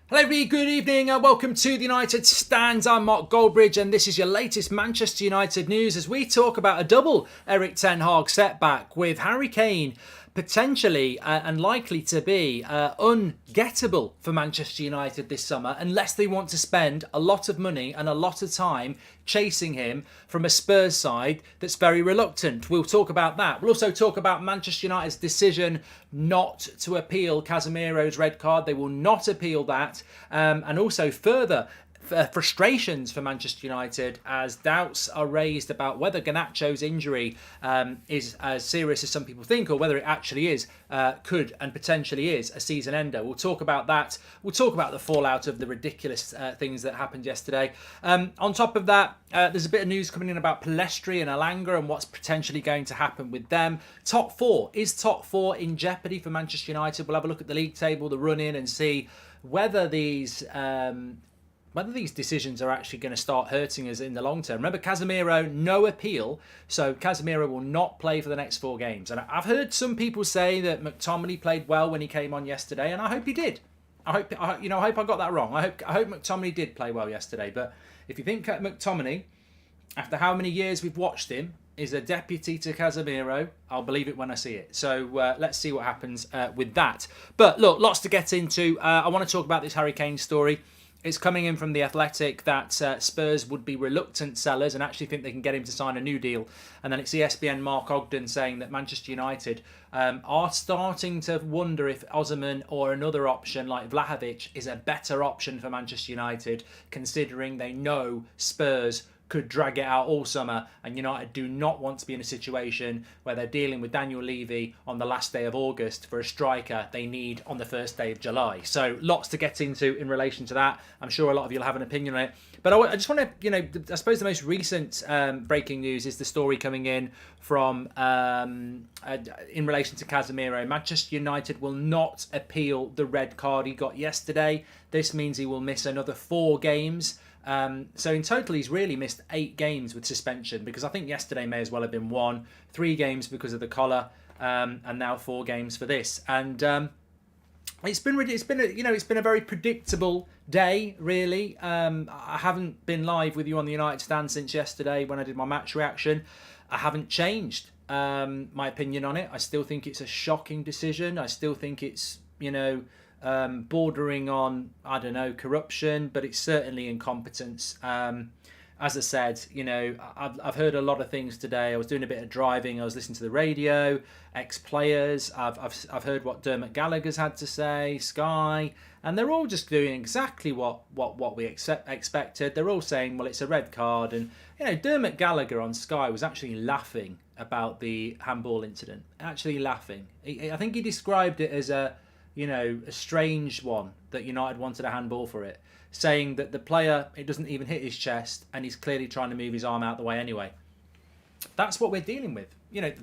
Hello everybody, good evening and welcome to the United Stands. I'm Mark Goldbridge and this is your latest Manchester United news as we talk about a double Erik ten Hag setback with Harry Kane potentially and likely to be ungettable for Manchester United this summer unless they want to spend a lot of money and a lot of time chasing him from a Spurs side that's very reluctant. We'll talk about that. We'll also talk about Manchester United's decision not to appeal Casemiro's red card. They will not appeal that. And also further frustrations for Manchester United as doubts are raised about whether Garnacho's injury is as serious as some people think or whether it actually is, could and potentially is a season ender. We'll talk about that. We'll talk about the fallout of the ridiculous things that happened yesterday. On top of that, there's a bit of news coming in about Pellistri and Alanga and what's potentially going to happen with them. Top four. Is top four in jeopardy for Manchester United? We'll have a look at the league table, the run-in, and see whether these decisions are actually going to start hurting us in the long term. Remember, Casemiro, no appeal, so Casemiro will not play for the next 4 games. And I've heard some people say that McTominay played well when he came on yesterday, and I hope he did. I hope I got that wrong. I hope McTominay did play well yesterday. But if you think McTominay, after how many years we've watched him, is a deputy to Casemiro, I'll believe it when I see it. So let's see what happens with that. But look, lots to get into. I want to talk about this Harry Kane story. It's coming in from The Athletic that Spurs would be reluctant sellers and actually think they can get him to sign a new deal. And then it's ESPN Mark Ogden saying that Manchester United are starting to wonder if Osimhen or another option like Vlahovic is a better option for Manchester United, considering they know Spurs could drag it out all summer, and United do not want to be in a situation where they're dealing with Daniel Levy on the last day of August for a striker they need on the first day of July. So lots to get into in relation to that. I'm sure a lot of you will have an opinion on it. But I just want to, I suppose the most recent breaking news is the story coming in from, in relation to Casemiro. Manchester United will not appeal the red card he got yesterday. This means he will miss another 4 games. So in total, he's really missed 8 games with suspension, because I think yesterday may as well have been 1, 3 games because of the collar, and now 4 games for this. And it's been a very predictable day, really. I haven't been live with you on the United Stand since yesterday when I did my match reaction. I haven't changed my opinion on it. I still think it's a shocking decision. I still think it's bordering on, I don't know, corruption, but it's certainly incompetence. As I said, I've heard a lot of things today. I was doing a bit of driving. I was listening to the radio, ex-players. I've heard what Dermot Gallagher's had to say, Sky, and they're all just doing exactly what we expected. They're all saying, well, it's a red card. And, Dermot Gallagher on Sky was actually laughing about the handball incident. Actually laughing. I think he described it as a strange one, that United wanted a handball for it, saying that the player, it doesn't even hit his chest and he's clearly trying to move his arm out the way anyway. That's what we're dealing with.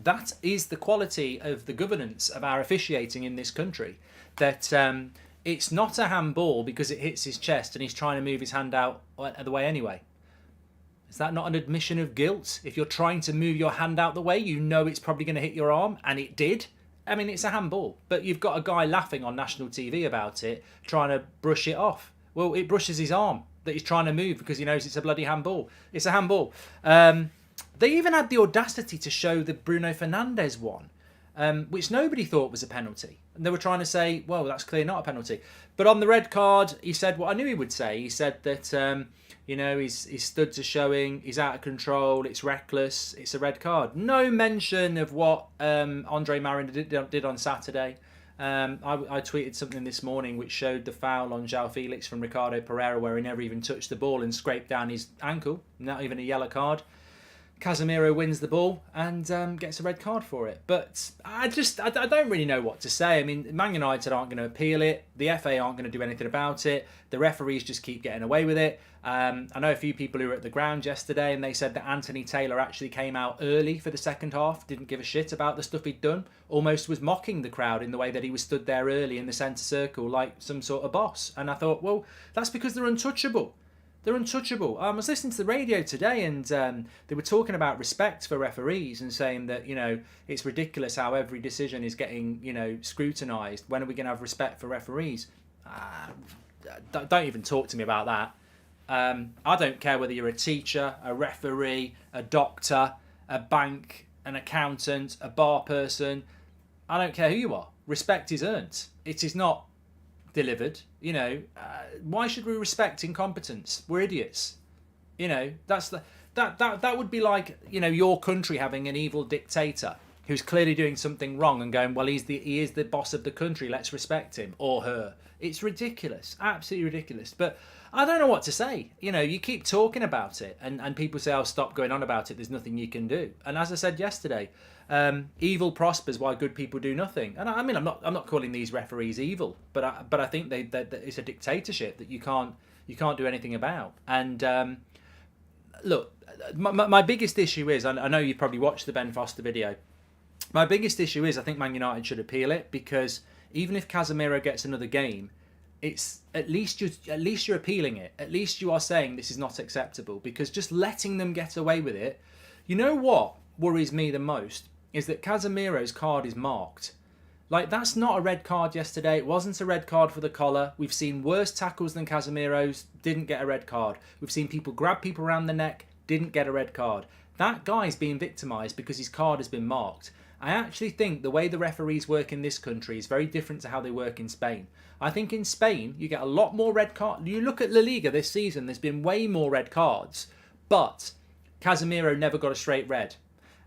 That is the quality of the governance of our officiating in this country, that it's not a handball because it hits his chest and he's trying to move his hand out the way anyway. Is that not an admission of guilt? If you're trying to move your hand out the way, it's probably going to hit your arm, and it did. I mean, it's a handball, but you've got a guy laughing on national TV about it, trying to brush it off. Well, it brushes his arm that he's trying to move because he knows it's a bloody handball. It's a handball. They even had the audacity to show the Bruno Fernandes one, which nobody thought was a penalty. And they were trying to say, well, that's clearly not a penalty. But on the red card, he said what I knew he would say. He said that, he's stood to showing, he's out of control, it's reckless, it's a red card. No mention of what Andre Marin did on Saturday. I tweeted something this morning which showed the foul on João Felix from Ricardo Pereira, where he never even touched the ball and scraped down his ankle, not even a yellow card. Casemiro wins the ball and gets a red card for it. But I don't really know what to say. I mean, Man United aren't going to appeal it. The FA aren't going to do anything about it. The referees just keep getting away with it. I know a few people who were at the ground yesterday and they said that Anthony Taylor actually came out early for the second half, didn't give a shit about the stuff he'd done, almost was mocking the crowd in the way that he was stood there early in the centre circle like some sort of boss. And I thought, well, that's because they're untouchable. They're untouchable. I was listening to the radio today and they were talking about respect for referees and saying that, it's ridiculous how every decision is getting, scrutinised. When are we going to have respect for referees? don't even talk to me about that. I don't care whether you're a teacher, a referee, a doctor, a bank, an accountant, a bar person. I don't care who you are. Respect is earned. It is not delivered. Why should we respect incompetence? We're idiots. That would be like, your country having an evil dictator who's clearly doing something wrong and going, well, he is the boss of the country, let's respect him or her. It's ridiculous, absolutely ridiculous. But I don't know what to say. You keep talking about it and people say, oh, stop going on about it, there's nothing you can do. And as I said yesterday, evil prospers while good people do nothing. And I'm not calling these referees evil, but I think that it's a dictatorship that you can't do anything about. And look, my biggest issue is, I know you probably watched the Ben Foster video. My biggest issue is I think Man United should appeal it, because even if Casemiro gets another game, it's at least you're appealing it. At least you are saying this is not acceptable, because just letting them get away with it. You know what worries me the most is that Casemiro's card is marked. Like, that's not a red card yesterday. It wasn't a red card for the collar. We've seen worse tackles than Casemiro's, didn't get a red card. We've seen people grab people around the neck, didn't get a red card. That guy's being victimised because his card has been marked. I actually think the way the referees work in this country is very different to how they work in Spain. I think in Spain, you get a lot more red cards. You look at La Liga this season, there's been way more red cards, but Casemiro never got a straight red.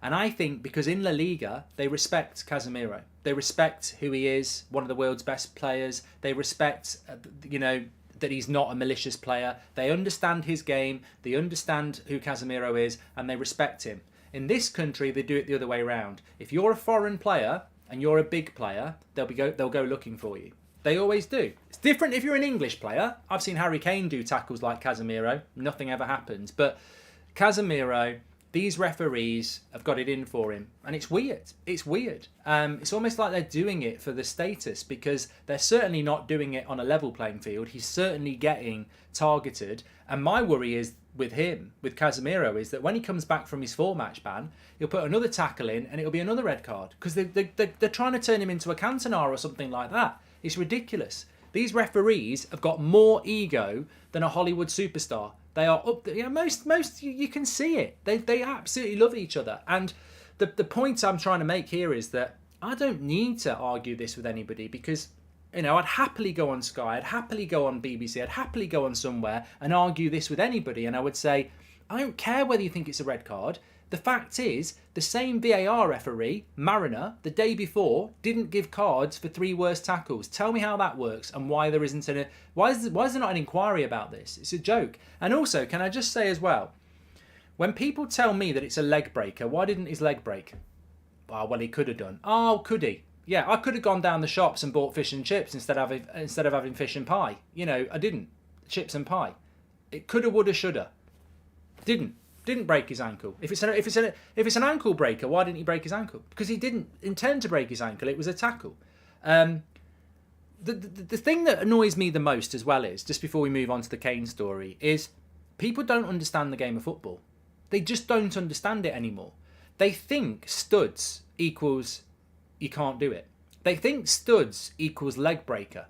And I think because in La Liga, they respect Casemiro. They respect who he is, one of the world's best players. They respect, that he's not a malicious player. They understand his game. They understand who Casemiro is, and they respect him. In this country, they do it the other way around. If you're a foreign player and you're a big player, they'll go looking for you. They always do. It's different if you're an English player. I've seen Harry Kane do tackles like Casemiro. Nothing ever happens. But Casemiro, these referees have got it in for him. And it's weird. It's weird. It's almost like they're doing it for the status, because they're certainly not doing it on a level playing field. He's certainly getting targeted. And my worry is with Casemiro, is that when he comes back from his 4-match ban, he'll put another tackle in and it'll be another red card, because they're trying to turn him into a Cantona or something like that. It's ridiculous. These referees have got more ego than a Hollywood superstar. They are up there. Most you can see it. They absolutely love each other. And the point I'm trying to make here is that I don't need to argue this with anybody, because I'd happily go on Sky, I'd happily go on BBC, I'd happily go on somewhere and argue this with anybody, and I would say, I don't care whether you think it's a red card. The fact is, the same VAR referee, Mariner, the day before, didn't give cards for 3 worst tackles. Tell me how that works, and why there isn't why is there not an inquiry about this? It's a joke. And also, can I just say as well, when people tell me that it's a leg breaker, why didn't his leg break? Oh, well, he could have done. Oh, could he? Yeah, I could have gone down the shops and bought fish and chips instead of having fish and pie. I didn't. Chips and pie. It coulda, woulda, shoulda. Didn't break his ankle. If it's an ankle breaker, why didn't he break his ankle? Because he didn't intend to break his ankle. It was a tackle. The thing that annoys me the most as well is, just before we move on to the KANE story, is people don't understand the game of football. They just don't understand it anymore. They think studs equals you can't do it. They think studs equals leg breaker.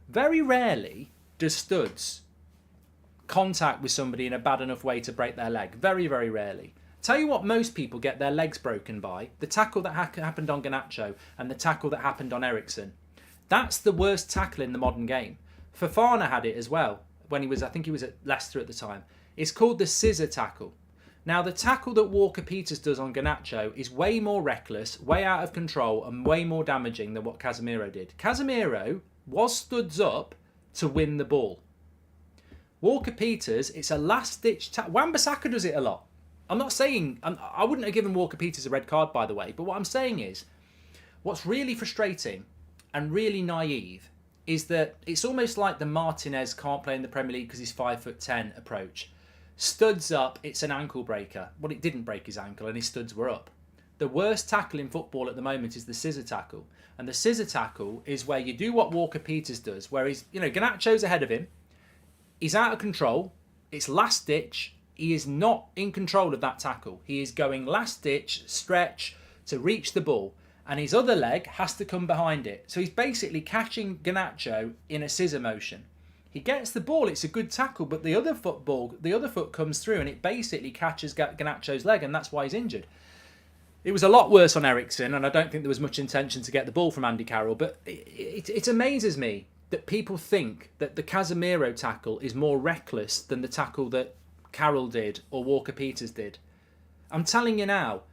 Very rarely does studs contact with somebody in a bad enough way to break their leg. Very, very rarely. Tell you what most people get their legs broken by: the tackle that happened on Garnacho and the tackle that happened on Eriksen. That's the worst tackle in the modern game. Fofana had it as well when I think he was at Leicester at the time. It's called the scissor tackle. Now, the tackle that Walker-Peters does on Garnacho is way more reckless, way out of control, and way more damaging than what Casemiro did. Casemiro was studs up to win the ball. Walker-Peters, it's a last-ditch tackle. Wan-Bissaka does it a lot. I'm not saying... I wouldn't have given Walker-Peters a red card, by the way, but what I'm saying is, what's really frustrating and really naive is that it's almost like the Martinez can't play in the Premier League because he's 5'10" approach. Studs up, it's an ankle breaker. Well, it didn't break his ankle and his studs were up. The worst tackle in football at the moment is the scissor tackle. And the scissor tackle is where you do what Walker-Peters does, where he's, Garnacho's ahead of him. He's out of control. It's last ditch. He is not in control of that tackle. He is going last ditch, stretch to reach the ball. And his other leg has to come behind it. So he's basically catching Garnacho in a scissor motion. He gets the ball, it's a good tackle, but the other foot comes through and it basically catches Garnacho's leg, and that's why he's injured. It was a lot worse on Eriksen, and I don't think there was much intention to get the ball from Andy Carroll, but it amazes me that people think that the Casemiro tackle is more reckless than the tackle that Carroll did or Walker-Peters did. I'm telling you now,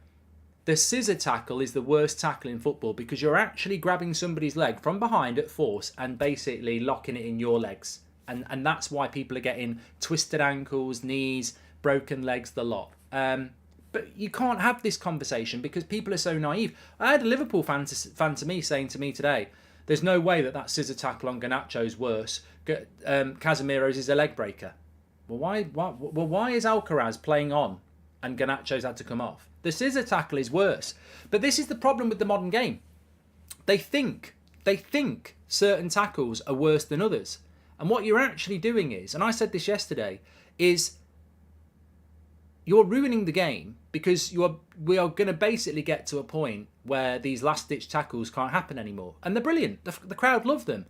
the scissor tackle is the worst tackle in football because you're actually grabbing somebody's leg from behind at force and basically locking it in your legs. And that's why people are getting twisted ankles, knees, broken legs, the lot. But you can't have this conversation because people are so naive. I had a Liverpool fan to me saying to me today, there's no way that scissor tackle on Garnacho's worse. Casemiro's is a leg breaker. Well, why is Alcaraz playing on and Garnacho's had to come off? The scissor tackle is worse. But this is the problem with the modern game. They think certain tackles are worse than others. And what you're actually doing is, and I said this yesterday, is you're ruining the game because we are going to basically get to a point where these last-ditch tackles can't happen anymore. And they're brilliant. The crowd love them.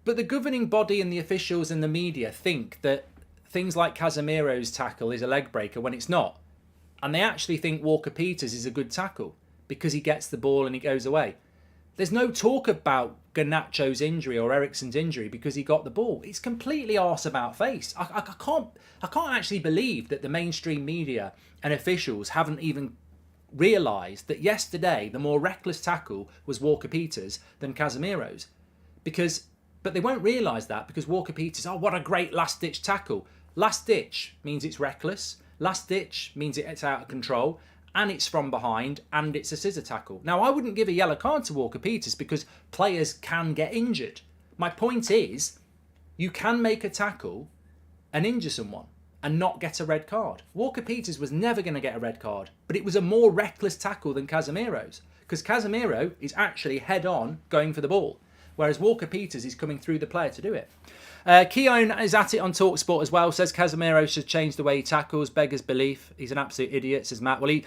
But the governing body and the officials and the media think that things like Casemiro's tackle is a leg breaker when it's not. And they actually think Walker-Peters is a good tackle because he gets the ball and he goes away. There's no talk about Garnacho's injury or Eriksen's injury because he got the ball. It's completely arse about face. I can't actually believe that the mainstream media and officials haven't even realised that yesterday the more reckless tackle was Walker-Peters than Casemiro's. But they won't realise that because Walker-Peters, oh, what a great last-ditch tackle. Last ditch means it's reckless. Last ditch means it's out of control. And it's from behind, and it's a scissor tackle. Now, I wouldn't give a yellow card to Walker-Peters because players can get injured. My point is, you can make a tackle and injure someone and not get a red card. Walker-Peters was never going to get a red card, but it was a more reckless tackle than Casemiro's because Casemiro is actually head-on going for the ball, whereas Walker-Peters is coming through the player to do it. Keown is at it on TalkSport as well, says Casemiro should change the way he tackles, beggars belief. He's an absolute idiot, says Matt. Well,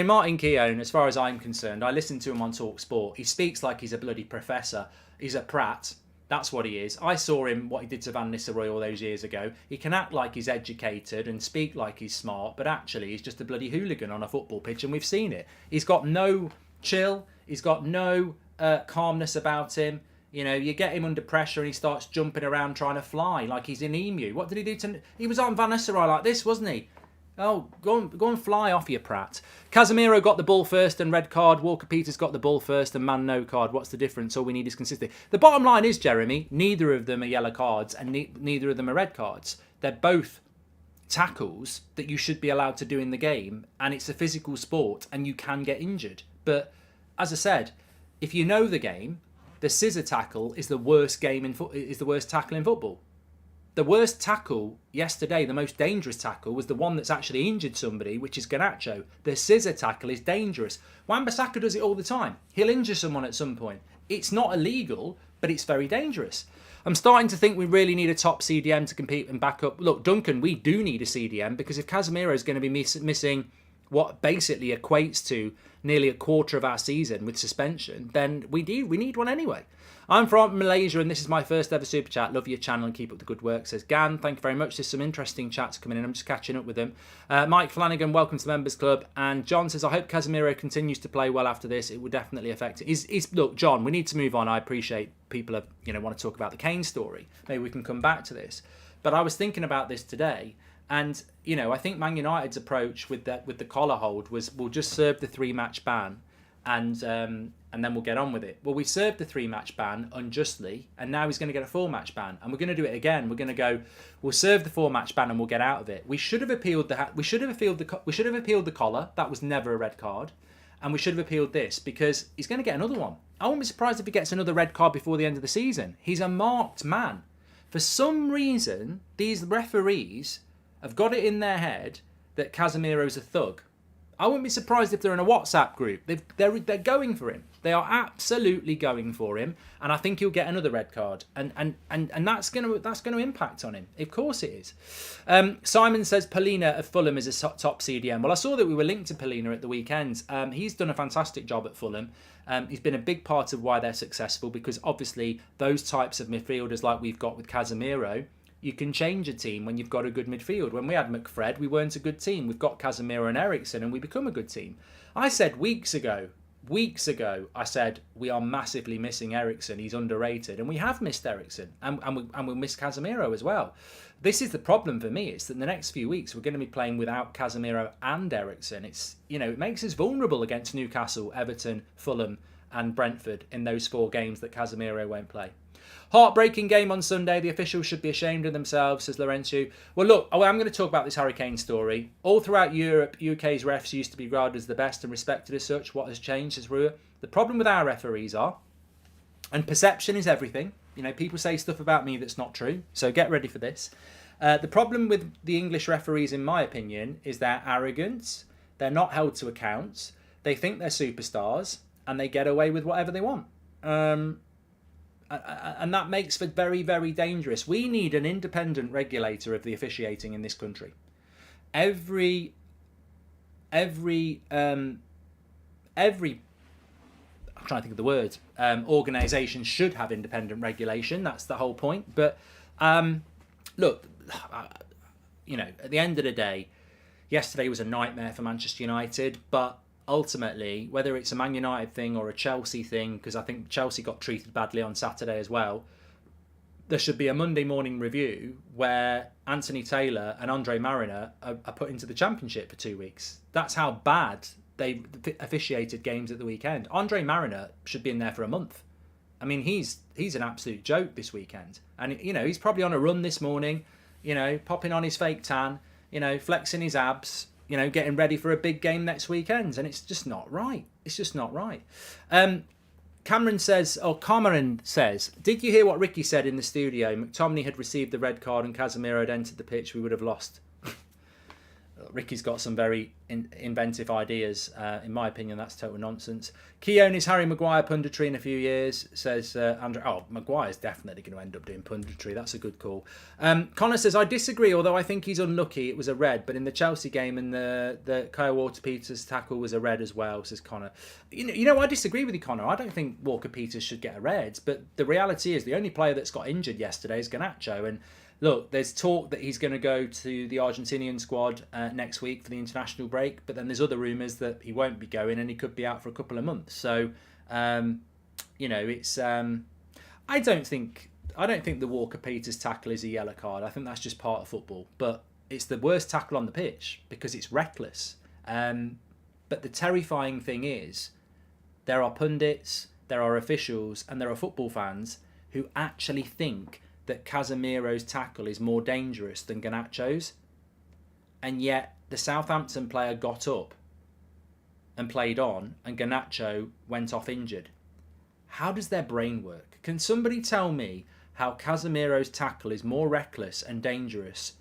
Martin Keown, as far as I'm concerned, I listen to him on TalkSport. He speaks like he's a bloody professor. He's a prat. That's what he is. I saw him, what he did to Van Nistelrooy all those years ago. He can act like he's educated and speak like he's smart, but actually he's just a bloody hooligan on a football pitch, and we've seen it. He's got no chill. He's got no calmness about him. You know, you get him under pressure and he starts jumping around trying to fly like he's an emu. What did he do to... He was on Van Nistelrooy like this, wasn't he? Oh, go and fly off, you prat. Casemiro got the ball first and red card. Walker-Peters got the ball first and man no card. What's the difference? All we need is consistency. The bottom line is, Jeremy, neither of them are yellow cards and neither of them are red cards. They're both tackles that you should be allowed to do in the game, and it's a physical sport and you can get injured. But as I said, if you know the game... The scissor tackle is the worst tackle in football. The worst tackle yesterday, the most dangerous tackle, was the one that's actually injured somebody, which is Garnacho. The scissor tackle is dangerous. Wan-Bissaka does it all the time. He'll injure someone at some point. It's not illegal, but it's very dangerous. I'm starting to think we really need a top CDM to compete and back up. Look, Duncan, we do need a CDM because if Casemiro is going to be missing what basically equates to nearly a quarter of our season with suspension, then we need one anyway. I'm from Malaysia and this is my first ever super chat. Love your channel and keep up the good work, says Gan. Thank you very much. There's some interesting chats coming in. I'm just catching up with them. Mike Flanagan, welcome to the Members Club. And John says, I hope Casemiro continues to play well after this. It will definitely affect it. Look, John, we need to move on. I appreciate people want to talk about the Kane story. Maybe we can come back to this. But I was thinking about this today. And, I think Man United's approach with the collar hold was we'll just serve the 3-match ban and then we'll get on with it. Well, we served the 3-match ban unjustly and now he's going to get a 4-match ban. And we're going to do it again. We're going to we'll serve the 4-match ban and we'll get out of it. We should have appealed the collar. That was never a red card. And we should have appealed this because he's going to get another one. I wouldn't be surprised if he gets another red card before the end of the season. He's a marked man. For some reason, these referees have got it in their head that Casemiro's a thug. I wouldn't be surprised if they're in a WhatsApp group. They're going for him. They are absolutely going for him, and I think he'll get another red card, and that's going to impact on him. Of course it is. Simon says Polina of Fulham is a top CDM. Well, I saw that we were linked to Polina at the weekend. He's done a fantastic job at Fulham. He's been a big part of why they're successful, because obviously those types of midfielders like we've got with Casemiro, you can change a team when you've got a good midfield. When we had McFred, we weren't a good team. We've got Casemiro and Eriksen, and we become a good team. I said weeks ago, I said we are massively missing Eriksen. He's underrated, and we have missed Eriksen, and we'll miss Casemiro as well. This is the problem for me. It's that in the next few weeks we're going to be playing without Casemiro and Eriksen. It's, it makes us vulnerable against Newcastle, Everton, Fulham, and Brentford in those 4 games that Casemiro won't play. Heartbreaking game on Sunday. The officials should be ashamed of themselves, says Laurentiu. Well, look, I'm going to talk about this Harry Kane story. All throughout Europe, UK's refs used to be regarded as the best and respected as such. What has changed, says Rua? The problem with our referees are, and perception is everything. People say stuff about me that's not true, so get ready for this. The problem with the English referees, in my opinion, is their arrogance. They're not held to account. They think they're superstars, and they get away with whatever they want. And that makes for very, very dangerous. We need an independent regulator of the officiating in this country. Every I'm trying to think of the word. Organisation should have independent regulation. That's the whole point. But look, at the end of the day, yesterday was a nightmare for Manchester United. But ultimately, whether it's a Man United thing or a Chelsea thing, because I think Chelsea got treated badly on Saturday as well, there should be a Monday morning review where Anthony Taylor and Andre Mariner are put into the Championship for 2 weeks. That's how bad they officiated games at the weekend. Andre Mariner should be in there for a month. I mean, he's an absolute joke this weekend. And, he's probably on a run this morning, popping on his fake tan, flexing his abs, getting ready for a big game next weekend. And it's just not right. It's just not right. Cameron says, did you hear what Ricky said in the studio? McTominay had received the red card and Casemiro had entered the pitch. We would have lost. Ricky's got some very inventive ideas. In my opinion, that's total nonsense. Keown is Harry Maguire punditry in a few years, says Andrew. Oh, Maguire's definitely going to end up doing punditry. That's a good call. Connor says, I disagree, although I think he's unlucky. It was a red, but in the Chelsea game and the Kyle Walker-Peters tackle was a red as well, says Connor. I disagree with you, Connor. I don't think Walker-Peters should get a red, but the reality is the only player that's got injured yesterday is Garnacho, and look, there's talk that he's going to go to the Argentinian squad next week for the international break, but then there's other rumours that he won't be going and he could be out for a couple of months. So, it's. I don't think the Walker-Peters tackle is a yellow card. I think that's just part of football, but it's the worst tackle on the pitch because it's reckless. But the terrifying thing is, there are pundits, there are officials, and there are football fans who actually think that Casemiro's tackle is more dangerous than Garnacho's, and yet the Southampton player got up and played on and Garnacho went off injured. How does their brain work? Can somebody tell me how Casemiro's tackle is more reckless and dangerous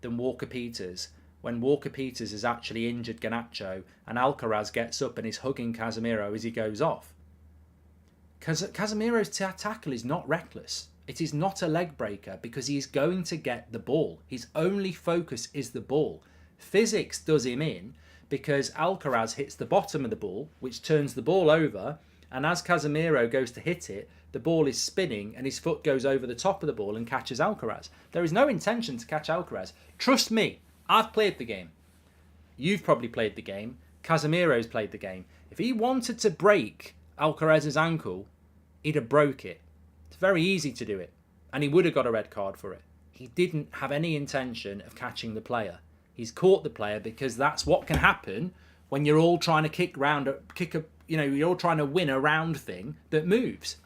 than Walker-Peters when Walker-Peters has actually injured Garnacho and Alcaraz gets up and is hugging Casemiro as he goes off? Casemiro's tackle is not reckless. It is not a leg breaker because he's going to get the ball. His only focus is the ball. Physics does him in because Alcaraz hits the bottom of the ball, which turns the ball over, and as Casemiro goes to hit it, the ball is spinning and his foot goes over the top of the ball and catches Alcaraz. There is no intention to catch Alcaraz. Trust me, I've played the game. You've probably played the game. Casemiro's played the game. If he wanted to break Alcaraz's ankle, he'd have broke it. It's very easy to do it, and he would have got a red card for it. He didn't have any intention of catching the player. He's caught the player because that's what can happen when you're all trying to you're all trying to win a round thing that moves.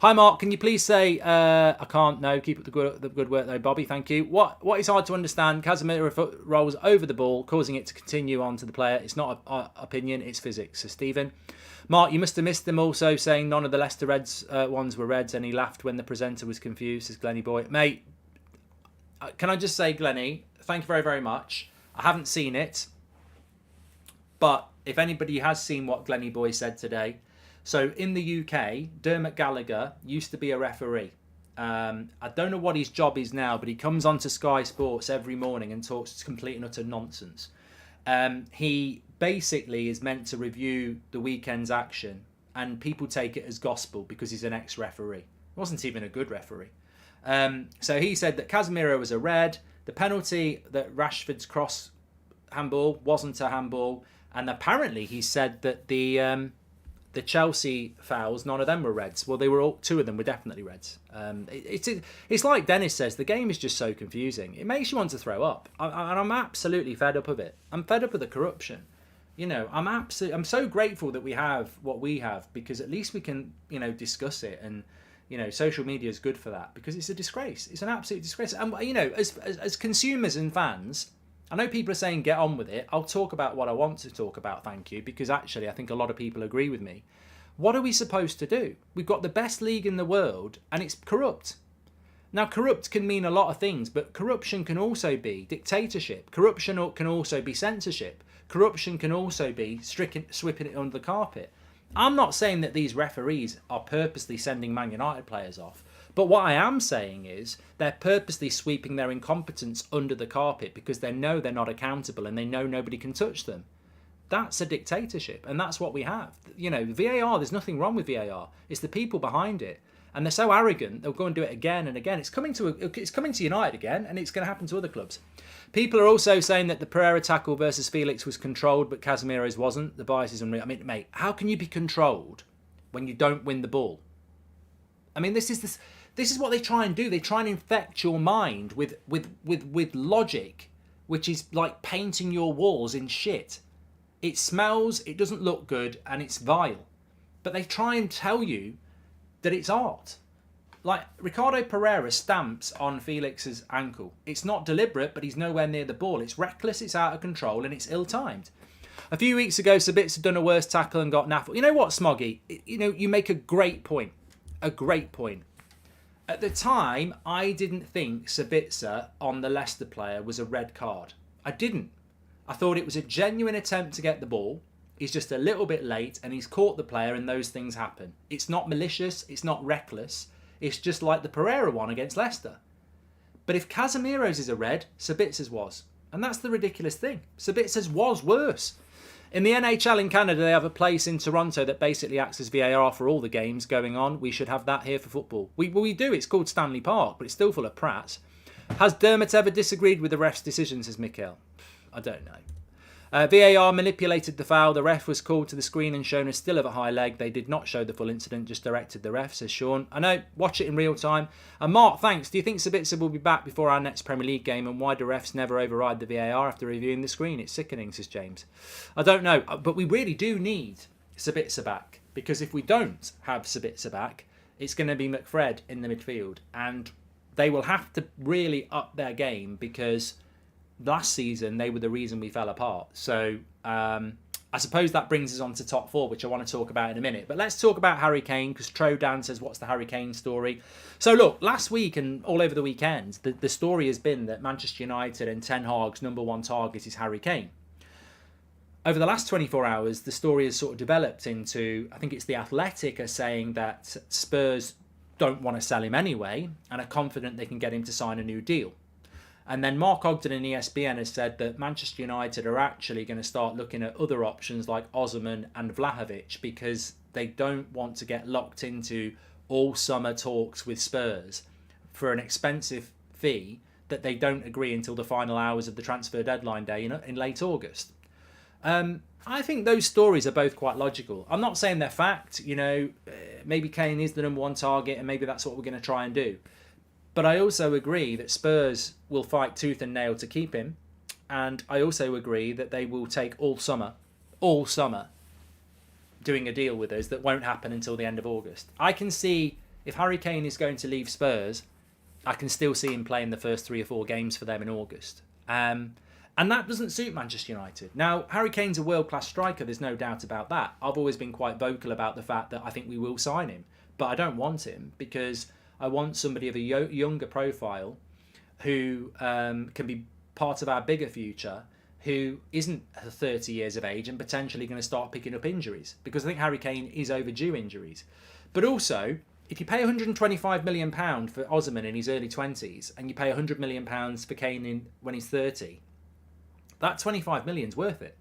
Hi Mark, can you please say I can't? No, keep up the good work though, Bobby. Thank you. What is hard to understand? Casemiro rolls over the ball, causing it to continue on to the player. It's not an opinion, it's physics. So Stephen. Mark, you must have missed them also saying none of the Leicester Reds ones were Reds, and he laughed when the presenter was confused, says Glenny Boy. Mate, can I just say, Glenny, thank you very, very much. I haven't seen it, but if anybody has seen what Glenny Boy said today, so in the UK, Dermot Gallagher used to be a referee. I don't know what his job is now, but he comes onto Sky Sports every morning and talks complete and utter nonsense. He basically is meant to review the weekend's action and people take it as gospel because he's an ex-referee. He wasn't even a good referee. So he said that Casemiro was a red. The penalty that Rashford's cross handball wasn't a handball, and apparently he said that the Chelsea fouls, none of them were reds. Well, they were all, 2 of them were definitely reds. It's like Dennis says, the game is just so confusing. It makes you want to throw up, and I'm absolutely fed up of it. I'm fed up with the corruption. You know, I'm so grateful that we have what we have, because at least we can, you know, discuss it. And you know, social media is good for that, because it's a disgrace. It's an absolute disgrace. And you know, as consumers and fans, I know people are saying get on with it. I'll talk about what I want to talk about, thank you, because actually I think a lot of people agree with me. What are we supposed to do? We've got the best league in the world and it's corrupt. Now, corrupt can mean a lot of things, but corruption can also be dictatorship. Corruption can also be censorship. Corruption can also be sweeping it under the carpet. I'm not saying that these referees are purposely sending Man United players off. But what I am saying is they're purposely sweeping their incompetence under the carpet because they know they're not accountable and they know nobody can touch them. That's a dictatorship, and that's what we have. You know, VAR, there's nothing wrong with VAR. It's the people behind it. And they're so arrogant, they'll go and do it again and again. It's coming to United again, and it's going to happen to other clubs. People are also saying that the Pereira tackle versus Felix was controlled, but Casemiro's wasn't. The bias is unreal. I mean, mate, how can you be controlled when you don't win the ball? I mean, this is what they try and do. They try and infect your mind with logic, which is like painting your walls in shit. It smells, it doesn't look good, and it's vile. But they try and tell you that it's art. Like, Ricardo Pereira stamps on Felix's ankle. It's not deliberate, but he's nowhere near the ball. It's reckless, it's out of control, and it's ill-timed. A few weeks ago, Sabitzer had done a worse tackle and got naffled. You know what, Smoggy? You know, you make a great point. A great point. At the time, I didn't think Sabitzer on the Leicester player was a red card. I didn't. I thought it was a genuine attempt to get the ball. He's just a little bit late and he's caught the player, and those things happen. It's not malicious. It's not reckless. It's just like the Pereira one against Leicester. But if Casemiro's is a red, Sabitzer's was. And that's the ridiculous thing. Sabitzer's was worse. In the NHL in Canada, they have a place in Toronto that basically acts as VAR for all the games going on. We should have that here for football. We do. It's called Stanley Park, but it's still full of prats. Has Dermot ever disagreed with the ref's decisions, says Mikhail? I don't know. VAR manipulated the foul. The ref was called to the screen and shown a still of a high leg. They did not show the full incident, just directed the ref, says Sean. I know, watch it in real time. And Mark, thanks. Do you think Sabitzer will be back before our next Premier League game? And why do refs never override the VAR after reviewing the screen? It's sickening, says James. I don't know, but we really do need Sabitzer back. Because if we don't have Sabitzer back, it's going to be McFred in the midfield. And they will have to really up their game, because last season they were the reason we fell apart. So I suppose that brings us on to top four, which I want to talk about in a minute. But let's talk about Harry Kane, because Trodan says, what's the Harry Kane story? So look, last week and all over the weekend, the story has been that Manchester United and Ten Hag's number one target is Harry Kane. Over the last 24 hours, the story has sort of developed into, I think it's The Athletic are saying that Spurs don't want to sell him anyway and are confident they can get him to sign a new deal. And then Mark Ogden and ESPN has said that Manchester United are actually going to start looking at other options like Osimhen and Vlahovic, because they don't want to get locked into all summer talks with Spurs for an expensive fee that they don't agree until the final hours of the transfer deadline day in late August. I think those stories are both quite logical. I'm not saying they're fact. You know, maybe Kane is the number one target and maybe that's what we're going to try and do. But I also agree that Spurs will fight tooth and nail to keep him. And I also agree that they will take all summer, doing a deal with us that won't happen until the end of August. I can see, if Harry Kane is going to leave Spurs, I can still see him playing the first 3 or 4 games for them in August. And that doesn't suit Manchester United. Now, Harry Kane's a world-class striker, there's no doubt about that. I've always been quite vocal about the fact that I think we will sign him. But I don't want him, because I want somebody of a younger profile who can be part of our bigger future, who isn't 30 years of age and potentially going to start picking up injuries. Because I think Harry Kane is overdue injuries. But also, if you pay £125 million for Osimhen in his early 20s and you pay £100 million for Kane when he's 30, that 25 million's worth it.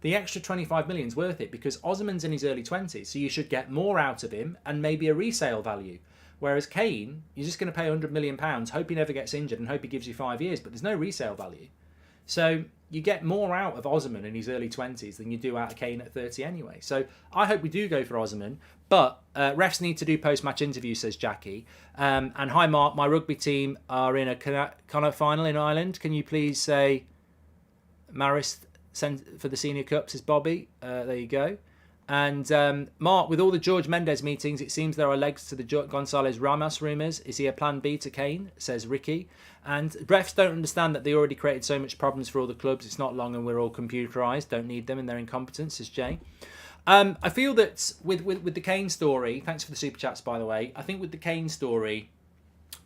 the extra 25 million's worth it because Osimhen's in his early 20s, so you should get more out of him and maybe a resale value. Whereas Kane, you're just going to pay £100 million, hope he never gets injured and hope he gives you 5 years, but there's no resale value. So you get more out of Osimhen in his early 20s than you do out of Kane at 30 anyway. So I hope we do go for Osimhen, but refs need to do post-match interviews, says Jackie. And hi Mark, my rugby team are in a Connacht final in Ireland. Can you please say Marist for the Senior Cup, says Bobby. There you go. And Mark, with all the George Mendes meetings, it seems there are legs to the Gonzalez Ramos rumours. Is he a plan B to Kane, says Ricky. And refs don't understand that they already created so much problems for all the clubs. It's not long and we're all computerised. Don't need them and they're incompetent, says Jay. I feel that with the Kane story, thanks for the super chats, by the way. I think with the Kane story,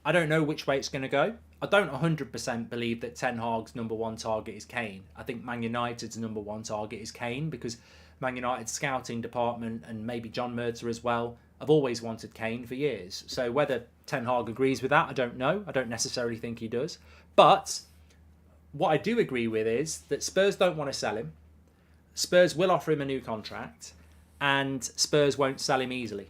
I don't know which way it's going to go. I don't 100% believe that Ten Hag's number one target is Kane. I think Man United's number one target is Kane because Man United's scouting department and maybe John Mercer as well have always wanted Kane for years. So whether Ten Hag agrees with that, I don't know. I don't necessarily think he does. But what I do agree with is that Spurs don't want to sell him. Spurs will offer him a new contract and Spurs won't sell him easily.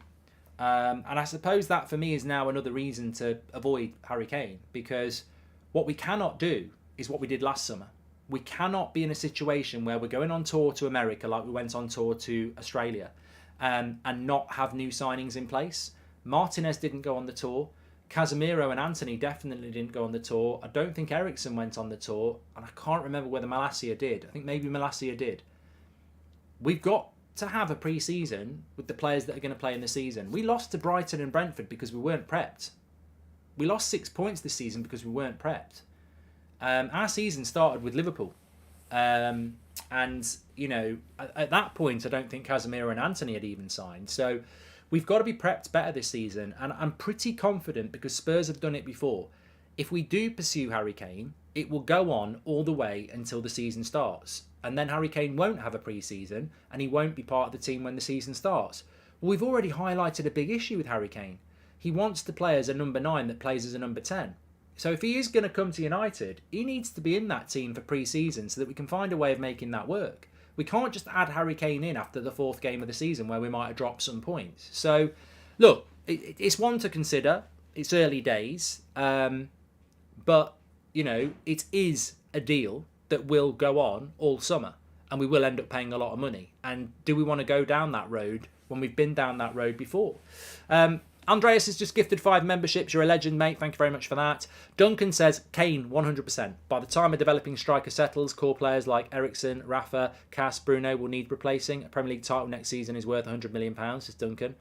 And I suppose that for me is now another reason to avoid Harry Kane, because what we cannot do is what we did last summer. We cannot be in a situation where we're going on tour to America like we went on tour to Australia and not have new signings in place. Martinez didn't go on the tour. Casemiro and Antony definitely didn't go on the tour. I don't think Eriksen went on the tour, and I can't remember whether Malacia did. I think maybe Malacia did. We've got to have a pre-season with the players that are going to play in the season. We lost to Brighton and Brentford because we weren't prepped. We lost 6 points this season because we weren't prepped. Our season started with Liverpool. And, you know, at that point, I don't think Casemiro and Antony had even signed. So we've got to be prepped better this season. And I'm pretty confident, because Spurs have done it before, if we do pursue Harry Kane, it will go on all the way until the season starts. And then Harry Kane won't have a pre-season and he won't be part of the team when the season starts. Well, we've already highlighted a big issue with Harry Kane. He wants to play as a number 9 that plays as a number 10. So if he is going to come to United, he needs to be in that team for pre-season so that we can find a way of making that work. We can't just add Harry Kane in after the 4th game of the season where we might have dropped some points. So, look, it's one to consider. It's early days. But, you know, it is a deal that will go on all summer and we will end up paying a lot of money. And do we want to go down that road when we've been down that road before? Andreas has just gifted 5 memberships. You're a legend, mate. Thank you very much for that. Duncan says, Kane, 100%. By the time a developing striker settles, core players like Eriksen, Rafa, Cass, Bruno will need replacing. A Premier League title next season is worth £100 million, says Duncan.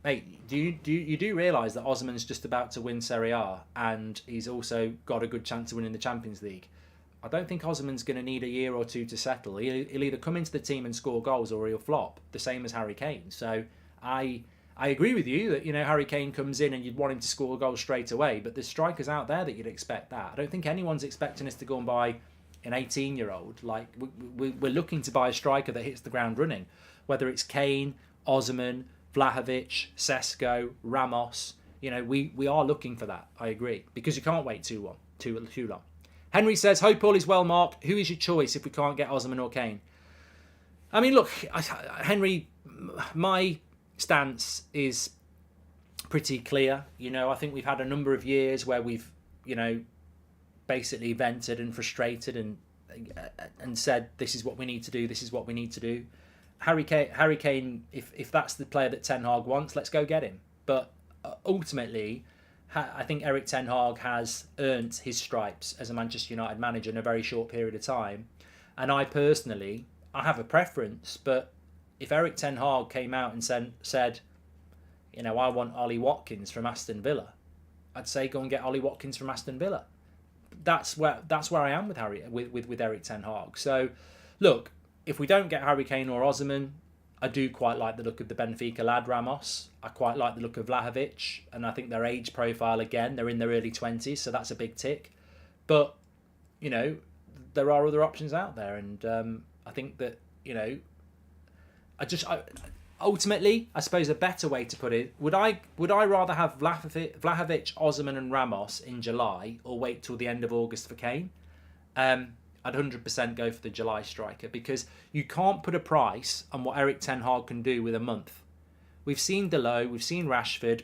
Mate, do you realise that Osimhen's just about to win Serie A and he's also got a good chance of winning the Champions League? I don't think Osimhen's going to need a year or two to settle. He'll either come into the team and score goals or he'll flop, the same as Harry Kane. So I agree with you that, you know, Harry Kane comes in and you'd want him to score a goal straight away, but there's strikers out there that you'd expect that. I don't think anyone's expecting us to go and buy an 18-year-old. Like, we're looking to buy a striker that hits the ground running, whether it's Kane, Osimhen, Vlahovic, Sesko, Ramos. You know, we are looking for that. I agree, because you can't wait too long. Henry says, hope all is well, Mark. Who is your choice if we can't get Osimhen or Kane? I mean, look, Henry, my stance is pretty clear. You know, I think we've had a number of years where we've, you know, basically vented and frustrated and said, this is what we need to do, this is what we need to do. Harry Kane, if that's the player that Ten Hag wants, let's go get him. But ultimately, I think Erik Ten Hag has earned his stripes as a Manchester United manager in a very short period of time. And I have a preference, but if Erik Ten Hag came out and said, you know, I want Ollie Watkins from Aston Villa, I'd say go and get Ollie Watkins from Aston Villa. That's where I am with Erik Ten Hag. So, look, if we don't get Harry Kane or Osimhen, I do quite like the look of the Benfica lad, Ramos. I quite like the look of Vlahovic, and I think their age profile, again, they're in their early 20s, so that's a big tick. But, you know, there are other options out there, and I think that, you know, ultimately, I suppose a better way to put it, would I rather have Vlahovic, Osimhen and Ramos in July or wait till the end of August for Kane? I I'd 100% go for the July striker, because you can't put a price on what Erik ten Hag can do with a month. We've seen Delo, we've seen Rashford,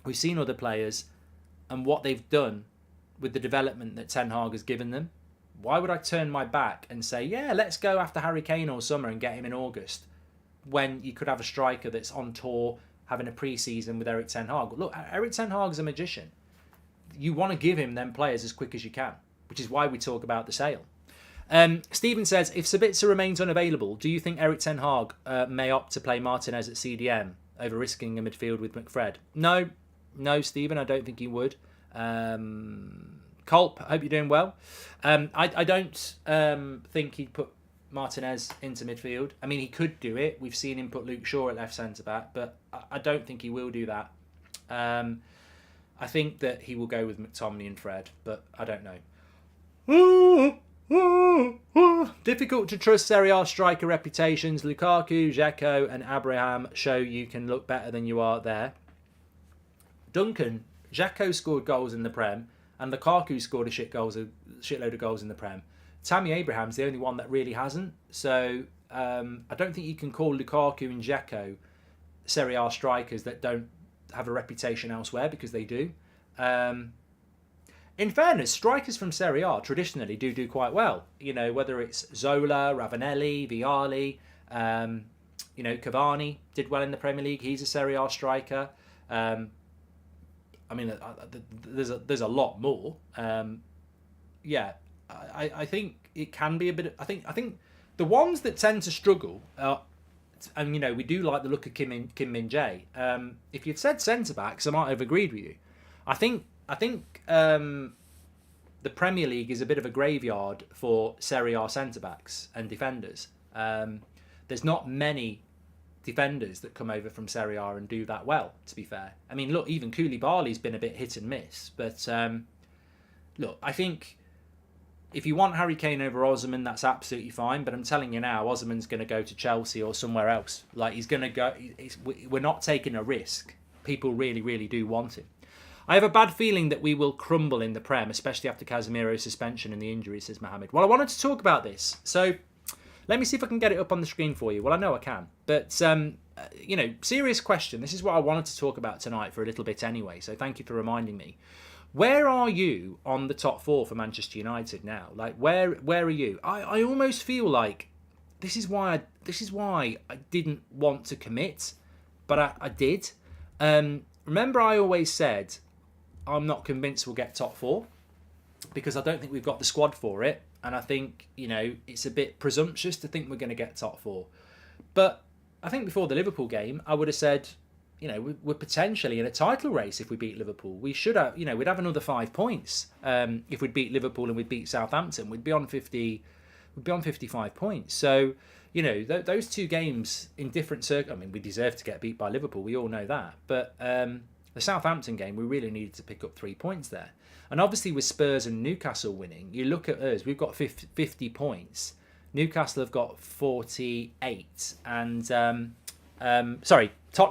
we've seen other players, and what they've done with the development that Ten Hag has given them. Why would I turn my back and say, yeah, let's go after Harry Kane all summer and get him in August, when you could have a striker that's on tour having a pre-season with Erik ten Hag? Look, Erik ten Hag's a magician. You want to give him them players as quick as you can, which is why we talk about the sale. Stephen says, if Sabitzer remains unavailable, do you think Erik ten Hag may opt to play Martinez at CDM over risking a midfield with McFred? No, Stephen, I don't think he would. Culp, I hope you're doing well. I don't think he'd put Martinez into midfield. I mean, he could do it. We've seen him put Luke Shaw at left centre-back, but I don't think he will do that. I think that he will go with McTominay and Fred, but I don't know. Difficult to trust Serie A striker reputations. Lukaku, Dzeko and Abraham show you can look better than you are there. Duncan, Dzeko scored goals in the Prem, and Lukaku scored a shitload of goals in the Prem. Tammy Abraham's the only one that really hasn't. So I don't think you can call Lukaku and Dzeko Serie A strikers that don't have a reputation elsewhere, because they do. In fairness, strikers from Serie A traditionally do quite well. You know, whether it's Zola, Ravanelli, Vialli, Cavani did well in the Premier League. He's a Serie A striker. I mean, there's a lot more. I think it can be a bit. I think the ones that tend to struggle are, and we do like the look of Kim Min Jae. If you'd said centre backs, I might have agreed with you. I think the Premier League is a bit of a graveyard for Serie A centre backs and defenders. There's not many defenders that come over from Serie A and do that well, to be fair. I mean, look, even Koulibaly's been a bit hit and miss. But look, I think if you want Harry Kane over Osimhen, that's absolutely fine. But I'm telling you now, Osimhen's going to go to Chelsea or somewhere else. Like, he's going to go. We're not taking a risk. People really, really do want him. I have a bad feeling that we will crumble in the Prem, especially after Casemiro's suspension and the injury, says Mohammed. Well, I wanted to talk about this. So let me see if I can get it up on the screen for you. Well, I know I can. But, serious question. This is what I wanted to talk about tonight for a little bit anyway. So thank you for reminding me. Where are you on the top four for Manchester United now? Like, where are you? I almost feel like this is why I didn't want to commit, but I did. Remember, I always said I'm not convinced we'll get top four because I don't think we've got the squad for it. And I think, it's a bit presumptuous to think we're going to get top four. But I think before the Liverpool game, I would have said, we're potentially in a title race if we beat Liverpool. We should have, we'd have another 5 points. If we'd beat Liverpool and we'd beat Southampton, we'd be on 55 points. So, those two games in different circles, I mean, we deserve to get beat by Liverpool. We all know that. But the Southampton game, we really needed to pick up 3 points there. And obviously with Spurs and Newcastle winning, you look at us, we've got 50 points. Newcastle have got 48. And, Tottenham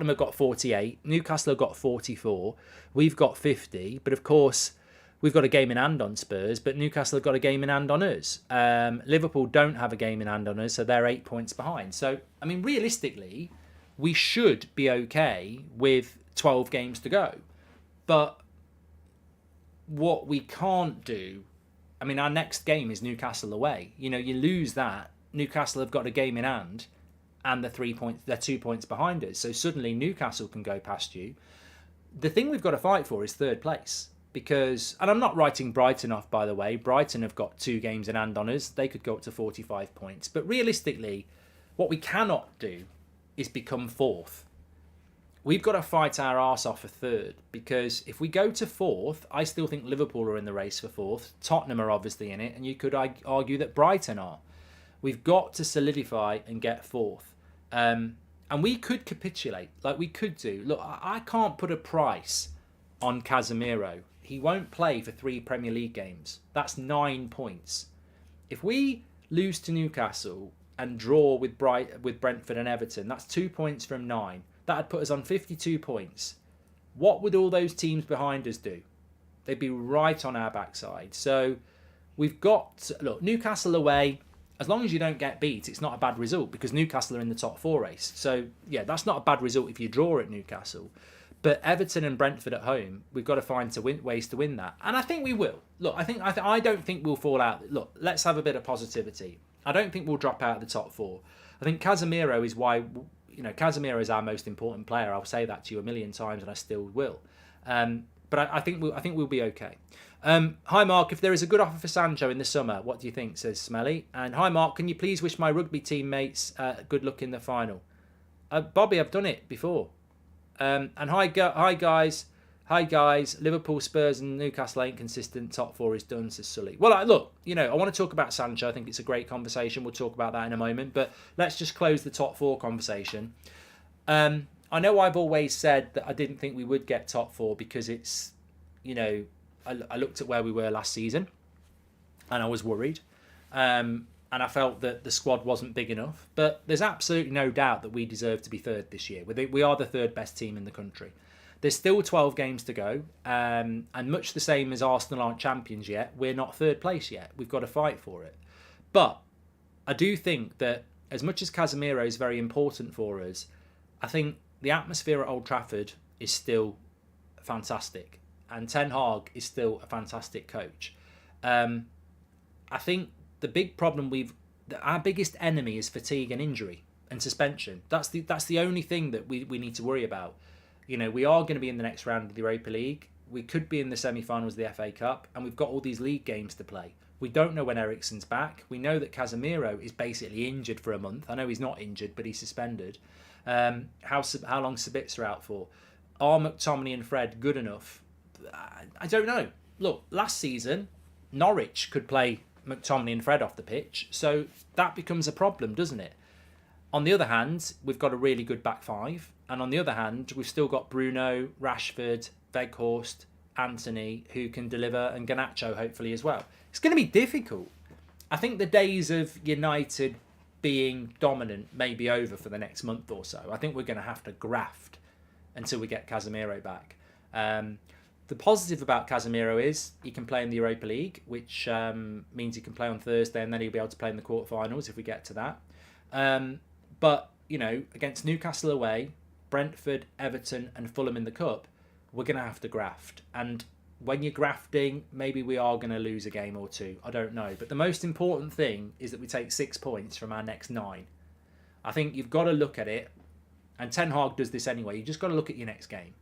have got 48. Newcastle have got 44. We've got 50. But of course, we've got a game in hand on Spurs, but Newcastle have got a game in hand on us. Liverpool don't have a game in hand on us, so they're 8 points behind. So, I mean, realistically, we should be okay with 12 games to go. But what we can't do, I mean, our next game is Newcastle away. You lose that. Newcastle have got a game in hand and they're 2 points behind us. So suddenly Newcastle can go past you. The thing we've got to fight for is third place. Because, and I'm not writing Brighton off, by the way. Brighton have got 2 games in hand on us. They could go up to 45 points. But realistically, what we cannot do is become fourth. We've got to fight our arse off for third, because if we go to fourth, I still think Liverpool are in the race for fourth. Tottenham are obviously in it, and you could argue that Brighton are. We've got to solidify and get fourth. And we could capitulate, like we could do. Look, I can't put a price on Casemiro. He won't play for 3 Premier League games. That's 9 points. If we lose to Newcastle and draw with Brentford and Everton, that's 2 points from 9. That'd put us on 52 points. What would all those teams behind us do? They'd be right on our backside. So, We've got, look, Newcastle away. As long as you don't get beat, it's not a bad result because Newcastle are in the top 4 race. So, yeah, that's not a bad result if you draw at Newcastle. But Everton and Brentford at home, we've got to find ways to win that. And I think we will. Look, I don't think we'll fall out. Look, let's have a bit of positivity. I don't think we'll drop out of the top 4. I think Casemiro is why, Casemiro is our most important player. I'll say that to you a million times and I still will. But I think we'll be okay. Hi Mark, if there is a good offer for Sancho in the summer, what do you think? Says Smelly. And hi Mark, can you please wish my rugby teammates good luck in the final? Bobby, I've done it before. And hi guys, Liverpool, Spurs, and Newcastle ain't consistent. Top 4 is done, says Sully. Well, look, I want to talk about Sancho. I think it's a great conversation. We'll talk about that in a moment. But let's just close the top 4 conversation. I know I've always said that I didn't think we would get top 4 because it's, I looked at where we were last season and I was worried. And I felt that the squad wasn't big enough. But there's absolutely no doubt that we deserve to be 3rd this year. We are the 3rd best team in the country. There's still 12 games to go. And much the same as Arsenal aren't champions yet, we're not 3rd place yet. We've got to fight for it. But I do think that as much as Casemiro is very important for us, I think the atmosphere at Old Trafford is still fantastic. And Ten Hag is still a fantastic coach. I think the big problem our biggest enemy is fatigue and injury and suspension. That's the only thing that we need to worry about. We are going to be in the next round of the Europa League. We could be in the semi-finals of the FA Cup, and we've got all these league games to play. We don't know when Eriksen's back. We know that Casemiro is basically injured for a month. I know he's not injured, but he's suspended. How long Sabitzer out for? Are McTominay and Fred good enough? I don't know. Look, last season, Norwich could play McTominay and Fred off the pitch, so that becomes a problem, doesn't it? On the other hand, we've got a really good back 5, and on the other hand, we've still got Bruno, Rashford, Weghorst, Anthony, who can deliver, and Garnacho hopefully as well. It's going to be difficult. I think the days of United being dominant may be over for the next month or so. I think we're going to have to graft until we get Casemiro back. The positive about Casemiro is he can play in the Europa League, which means he can play on Thursday and then he'll be able to play in the quarterfinals if we get to that. But, against Newcastle away, Brentford, Everton and Fulham in the Cup, we're going to have to graft. And when you're grafting, maybe we are going to lose a game or 2. I don't know. But the most important thing is that we take 6 points from our next 9. I think you've got to look at it, and Ten Hag does this anyway, you've just got to look at your next game.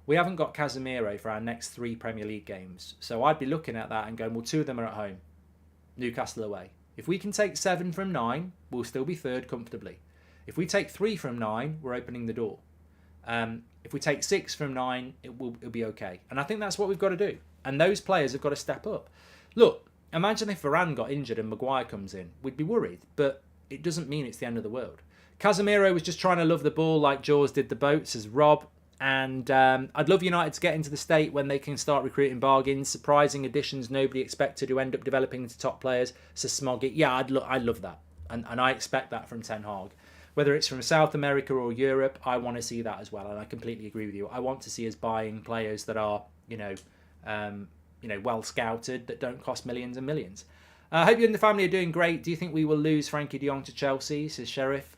We haven't got Casemiro for our next 3 Premier League games. So I'd be looking at that and going, well, 2 of them are at home. Newcastle away. If we can take 7 from 9, we'll still be 3rd comfortably. If we take 3 from 9, we're opening the door. If we take 6 from 9, it'll be okay. And I think that's what we've got to do. And those players have got to step up. Look, imagine if Varane got injured and Maguire comes in. We'd be worried, but it doesn't mean it's the end of the world. Casemiro was just trying to love the ball like Jaws did the boat, says Rob. And I'd love United to get into the state when they can start recruiting bargains, surprising additions nobody expected who end up developing into top players, says Smoggy. Yeah, I'd love that. And I expect that from Ten Hag. Whether it's from South America or Europe, I want to see that as well. And I completely agree with you. I want to see us buying players that are, well scouted, that don't cost millions and millions. I hope you and the family are doing great. Do you think we will lose Frankie de Jong to Chelsea, says Sheriff?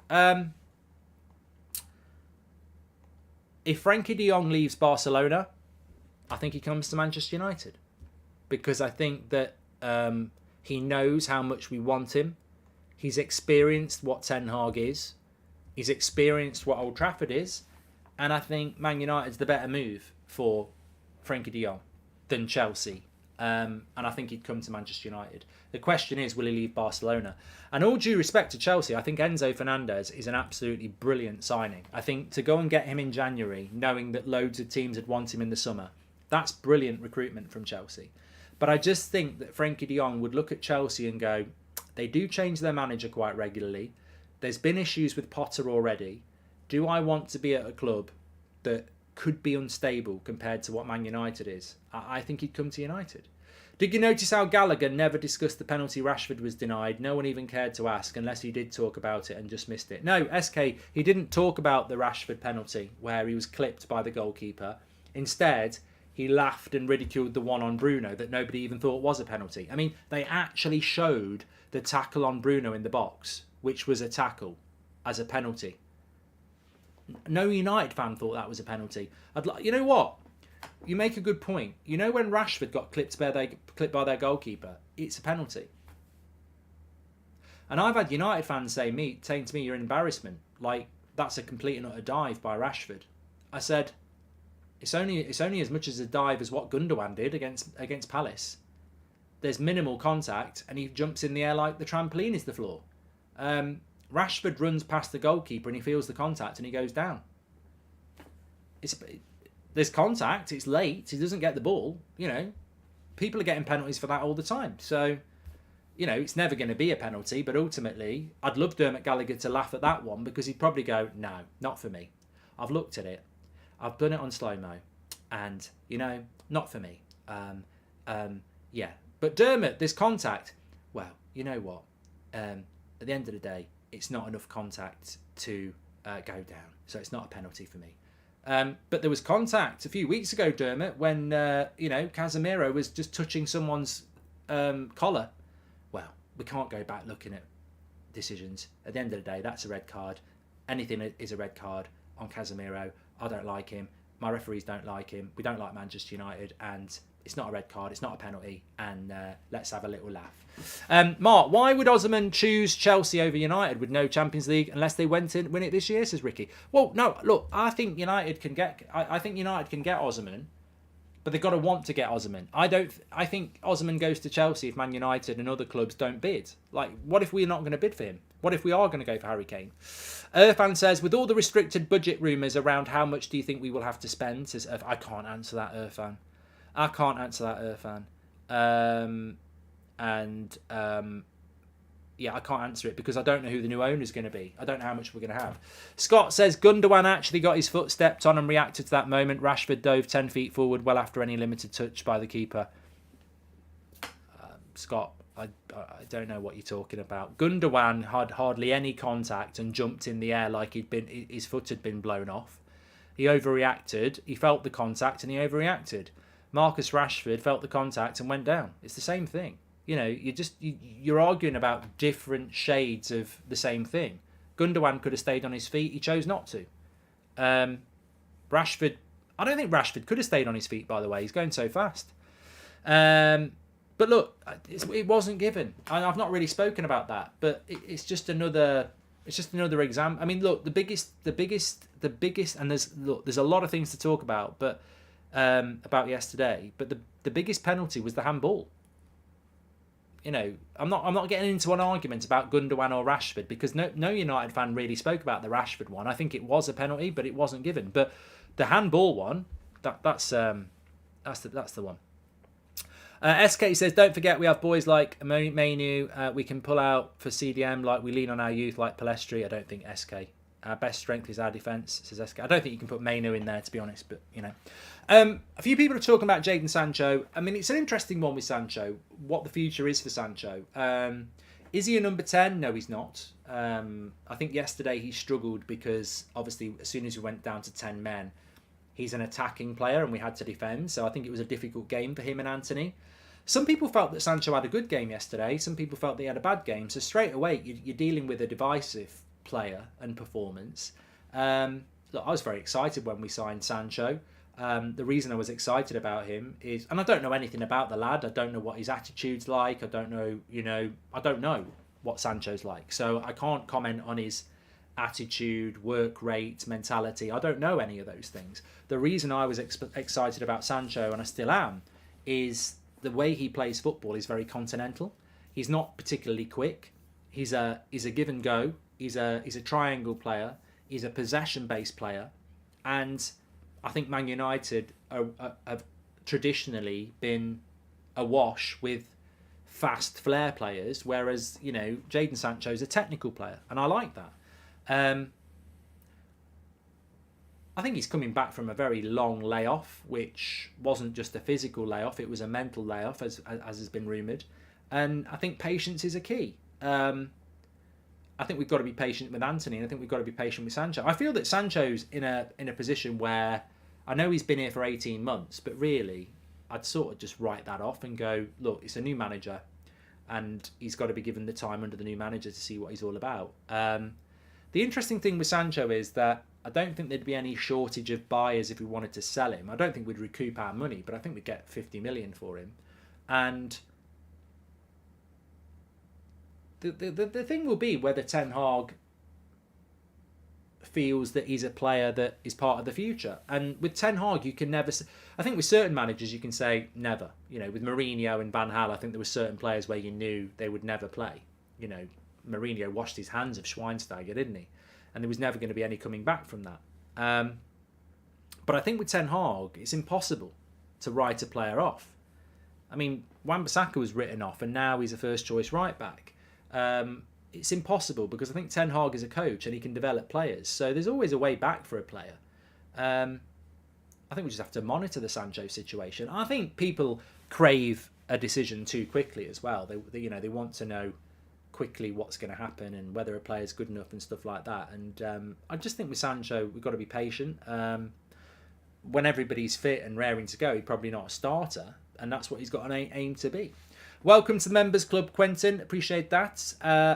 If Frankie de Jong leaves Barcelona, I think he comes to Manchester United. Because I think that he knows how much we want him. He's experienced what Ten Hag is. He's experienced what Old Trafford is. And I think Man United's the better move for Frankie de Jong than Chelsea. And I think he'd come to Manchester United. The question is, will he leave Barcelona? And all due respect to Chelsea, I think Enzo Fernandez is an absolutely brilliant signing. I think to go and get him in January, knowing that loads of teams had want him in the summer, that's brilliant recruitment from Chelsea. But I just think that Frankie de Jong would look at Chelsea and go, they do change their manager quite regularly. There's been issues with Potter already. Do I want to be at a club that could be unstable compared to what Man United is? I think he'd come to United. Did you notice how Gallagher never discussed the penalty Rashford was denied? No one even cared to ask unless he did talk about it and just missed it. No, SK, he didn't talk about the Rashford penalty where he was clipped by the goalkeeper. Instead, he laughed and ridiculed the one on Bruno that nobody even thought was a penalty. I mean, they actually showed the tackle on Bruno in the box, which was a tackle, as a penalty. No United fan thought that was a penalty. You know what? You make a good point. You know when Rashford got clipped by their goalkeeper, it's a penalty. And I've had United fans saying to me, you're an embarrassment. Like, that's a complete and utter dive by Rashford. I said, it's only as much as a dive as what Gundogan did against Palace. There's minimal contact, and he jumps in the air like the trampoline is the floor. Rashford runs past the goalkeeper and he feels the contact and he goes down. There's contact, it's late, he doesn't get the ball. You know, people are getting penalties for that all the time. So, you know, it's never going to be a penalty, but ultimately, I'd love Dermot Gallagher to laugh at that one because he'd probably go, no, not for me. I've looked at it, I've done it on slow-mo, and, you know, not for me. Yeah. But Dermot, there's contact. Well, you know what? At the end of the day, it's not enough contact to go down. So it's not a penalty for me. But there was contact a few weeks ago, Dermot, when, Casemiro was just touching someone's collar. Well, we can't go back looking at decisions. At the end of the day, that's a red card. Anything is a red card on Casemiro. I don't like him. My referees don't like him. We don't like Manchester United. And it's not a red card. It's not a penalty. And let's have a little laugh. Mark, why would Osman choose Chelsea over United with no Champions League unless they win it this year, says Ricky? Well, no, look, I think United can get Osman, but they've got to want to get Osman. I think Osman goes to Chelsea if Man United and other clubs don't bid. Like, what if we're not going to bid for him? What if we are going to go for Harry Kane? Irfan says, with all the restricted budget rumours around how much do you think we will have to spend? Says Irfan. I can't answer that, Irfan. I can't answer it because I don't know who the new owner is going to be. I don't know how much we're going to have. Scott says Gundogan actually got his foot stepped on and reacted to that moment. Rashford dove 10 feet forward well after any limited touch by the keeper. Scott, I don't know what you're talking about. Gundogan had hardly any contact and jumped in the air like his foot had been blown off. He overreacted. He felt the contact and he overreacted. Marcus Rashford felt the contact and went down. It's the same thing. You know, you're arguing about different shades of the same thing. Gundogan could have stayed on his feet. He chose not to. Rashford, I don't think Rashford could have stayed on his feet, by the way. He's going so fast. But look, it wasn't given. I've not really spoken about that, but it's just another example. I mean, look, the biggest, and there's a lot of things to talk about, but about yesterday. But the biggest penalty was the handball. You know, I'm not getting into an argument about Gundogan or Rashford because no United fan really spoke about the Rashford one. I think it was a penalty, but it wasn't given. But the handball one, that's the one. SK says, don't forget we have boys like Mainu. We can pull out for CDM like we lean on our youth like Palestri. I don't think SK. Our best strength is our defence, says SK. I don't think you can put Mainu in there, to be honest, but, you know. A few people are talking about Jaden Sancho. I mean, it's an interesting one with Sancho, what the future is for Sancho. Is he a number 10? No, he's not. I think yesterday he struggled because, obviously, as soon as we went down to 10 men, he's an attacking player and we had to defend. So I think it was a difficult game for him and Anthony. Some people felt that Sancho had a good game yesterday. Some people felt that he had a bad game. So straight away, you're dealing with a divisive player and performance. Look, I was very excited when we signed Sancho. The reason I was excited about him is, and I don't know anything about the lad. I don't know what his attitude's like. I don't know what Sancho's like. So I can't comment on his attitude, work rate, mentality. I don't know any of those things. The reason I was excited about Sancho, and I still am, is the way he plays football is very continental. He's not particularly quick. He's a give and go. He's a triangle player. He's a possession-based player. And I think Man United have traditionally been awash with fast flair players, whereas, you know, Jaden Sancho's a technical player, and I like that. I think he's coming back from a very long layoff, which wasn't just a physical layoff, it was a mental layoff, as has been rumoured. And I think patience is a key. I think we've got to be patient with Anthony, and I think we've got to be patient with Sancho. I feel that Sancho's in a position where I know he's been here for 18 months, but really, I'd sort of just write that off and go, look, it's a new manager, and he's got to be given the time under the new manager to see what he's all about. The interesting thing with Sancho is that I don't think there'd be any shortage of buyers if we wanted to sell him. I don't think we'd recoup our money, but I think we'd get 50 million for him. And the thing will be whether Ten Hag feels that he's a player that is part of the future. And with Ten Hag, you can never... I think with certain managers, you can say never. You know, with Mourinho and Van Gaal, I think there were certain players where you knew they would never play. You know, Mourinho washed his hands of Schweinsteiger, didn't he? And there was never going to be any coming back from that. But I think with Ten Hag, it's impossible to write a player off. I mean, Wan-Bissaka was written off, and now he's a first-choice right-back. It's impossible because I think Ten Hag is a coach and he can develop players. So there's always a way back for a player. I think we just have to monitor the Sancho situation. I think people crave a decision too quickly as well. They want to know quickly what's going to happen and whether a player's good enough and stuff like that. And I just think with Sancho, we've got to be patient. When everybody's fit and raring to go, he's probably not a starter, and that's what he's got an aim to be. Welcome to the Members Club, Quentin. Appreciate that.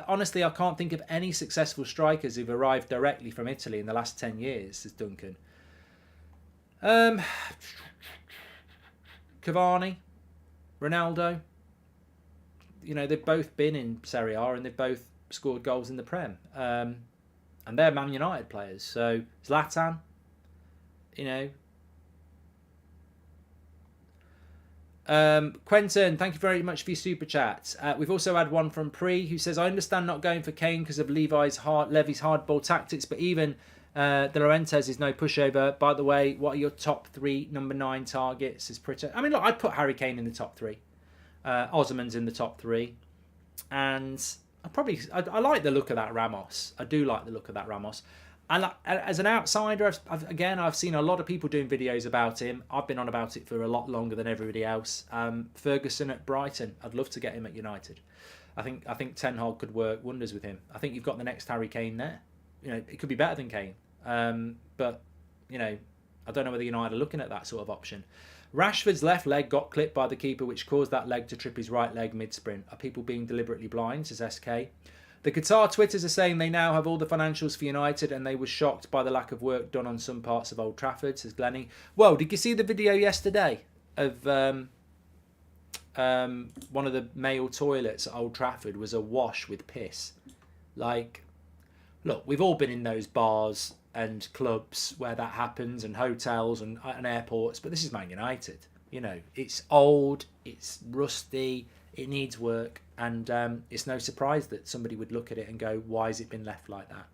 Honestly, I can't think of any successful strikers who've arrived directly from Italy in the last 10 years, says Duncan. Cavani, Ronaldo. You know, they've both been in Serie A and they've both scored goals in the Prem. And they're Man United players. So, Zlatan, you know. Quentin, thank you very much for your super chat. We've also had one from Pri who says, I understand not going for Kane because of Levy's hardball tactics, but even De Laurentiis is no pushover. By the way, what are your top 3 number 9 targets? Is pretty. I mean, look, I'd put Harry Kane in the top 3. Osman's in the top 3. And I like the look of that Ramos. I do like the look of that Ramos. And as an outsider, I've seen a lot of people doing videos about him. I've been on about it for a lot longer than everybody else. Ferguson at Brighton. I'd love to get him at United. I think Ten Hag could work wonders with him. I think you've got the next Harry Kane there. You know, it could be better than Kane. But, you know, I don't know whether United are looking at that sort of option. Rashford's left leg got clipped by the keeper, which caused that leg to trip his right leg mid-sprint. Are people being deliberately blind, says SK. The Qatar Twitters are saying they now have all the financials for United and they were shocked by the lack of work done on some parts of Old Trafford, says Glennie. Well, did you see the video yesterday of one of the male toilets at Old Trafford was awash with piss? Like, look, we've all been in those bars and clubs where that happens and hotels and airports, but this is Man United. You know, it's old, it's rusty, it needs work, and it's no surprise that somebody would look at it and go, why has it been left like that?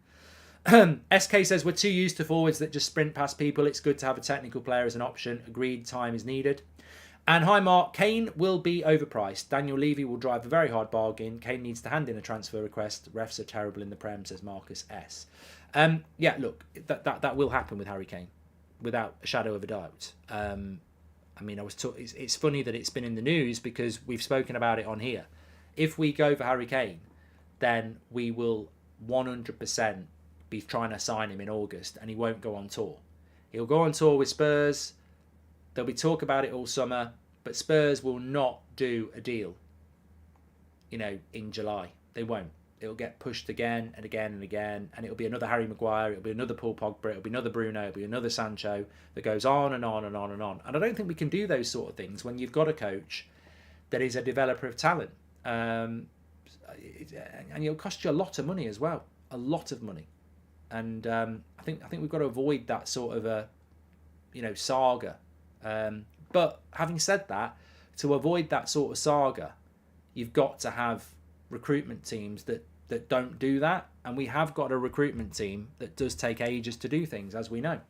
SK says, we're too used to forwards that just sprint past people. It's good to have a technical player as an option. Agreed, time is needed. And hi, Mark. Kane will be overpriced. Daniel Levy will drive a very hard bargain. Kane needs to hand in a transfer request. Refs are terrible in the Prem, says Marcus S. Yeah, look, that will happen with Harry Kane, without a shadow of a doubt. I mean, it's funny that it's been in the news because we've spoken about it on here. If we go for Harry Kane, then we will 100% be trying to sign him in August and he won't go on tour. He'll go on tour with Spurs. There'll be talk about it all summer, but Spurs will not do a deal, you know, in July. They won't. It'll get pushed again and again and again, and it'll be another Harry Maguire, it'll be another Paul Pogba, it'll be another Bruno, it'll be another Sancho that goes on and on and on and on. And I don't think we can do those sort of things when you've got a coach that is a developer of talent. And it'll cost you a lot of money as well, a lot of money. And I think we've got to avoid that sort of a, you know, saga. But having said that, to avoid that sort of saga, you've got to have recruitment teams that don't do that, and we have got a recruitment team that does take ages to do things, as we know,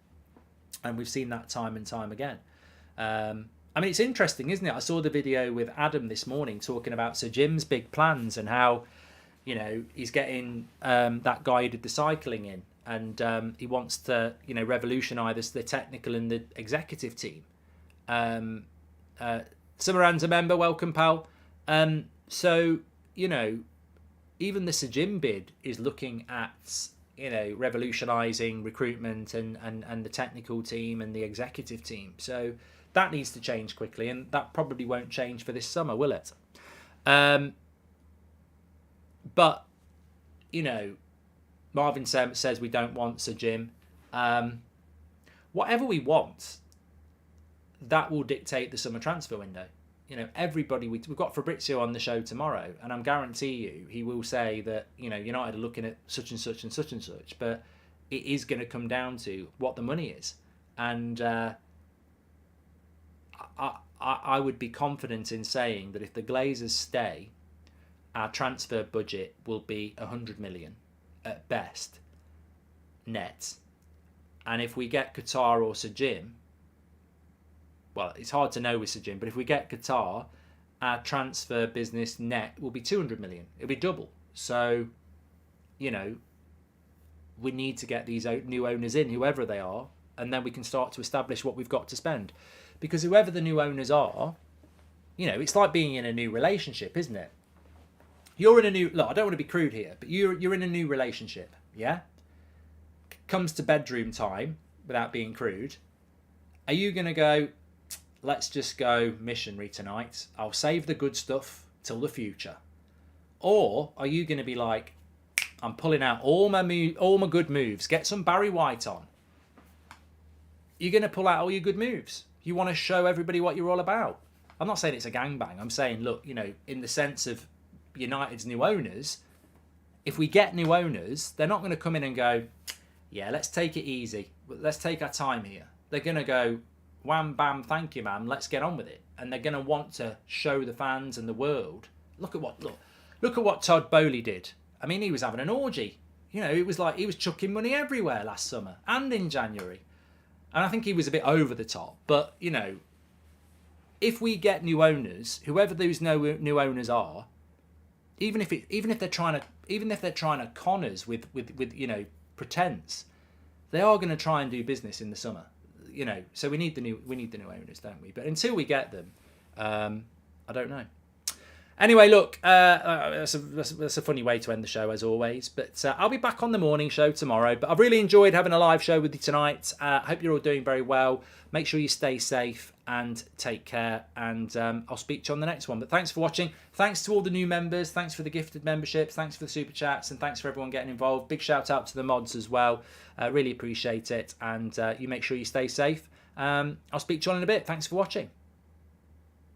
and we've seen that time and time again. I mean, it's interesting, isn't it? I saw the video with Adam this morning talking about Sir Jim's big plans and how, you know, he's getting that guy who did the cycling in, and he wants to, you know, revolutionise the technical and the executive team. Summeran's a member, welcome, pal. So, you know, even the Sir Jim bid is looking at, revolutionising recruitment and the technical team and the executive team. So that needs to change quickly, and that probably won't change for this summer, will it? But, Marvin says we don't want Sir Jim. Whatever we want, that will dictate the summer transfer window. Everybody, we've got Fabrizio on the show tomorrow, and I guarantee you he will say that, United are looking at such and such and such and such, but it is going to come down to what the money is. And I would be confident in saying that if the Glazers stay, our transfer budget will be 100 million at best, net. And if we get Qatar or Sir Jim, well, it's hard to know with Sir Jim, but if we get Qatar, our transfer business net will be 200 million. It'll be double. So, we need to get these new owners in, whoever they are, and then we can start to establish what we've got to spend. Because whoever the new owners are, it's like being in a new relationship, isn't it? You're in a new... Look, I don't want to be crude here, but you're in a new relationship, yeah? Comes to bedroom time, without being crude, are you going to go, let's just go missionary tonight, I'll save the good stuff till the future? Or are you going to be like, I'm pulling out all my good moves, get some Barry White on? You're going to pull out all your good moves. You want to show everybody what you're all about. I'm not saying it's a gangbang. I'm saying, look, in the sense of United's new owners, if we get new owners, they're not going to come in and go, yeah, let's take it easy. Let's take our time here. They're going to go, wham, bam, thank you, man. Let's get on with it. And they're going to want to show the fans and the world. Look at what Todd Bowley did. I mean, he was having an orgy. It was like he was chucking money everywhere last summer and in January. And I think he was a bit over the top. But, if we get new owners, whoever those new owners are, even if they're trying to con us with pretense, they are going to try and do business in the summer. So we need the new owners, don't we? But until we get them, I don't know. Anyway, look, that's a funny way to end the show, as always. But I'll be back on the morning show tomorrow. But I've really enjoyed having a live show with you tonight. I hope you're all doing very well. Make sure you stay safe and take care. And I'll speak to you on the next one. But thanks for watching. Thanks to all the new members. Thanks for the gifted memberships. Thanks for the super chats. And thanks for everyone getting involved. Big shout out to the mods as well. Really appreciate it. And you make sure you stay safe. I'll speak to you all in a bit. Thanks for watching.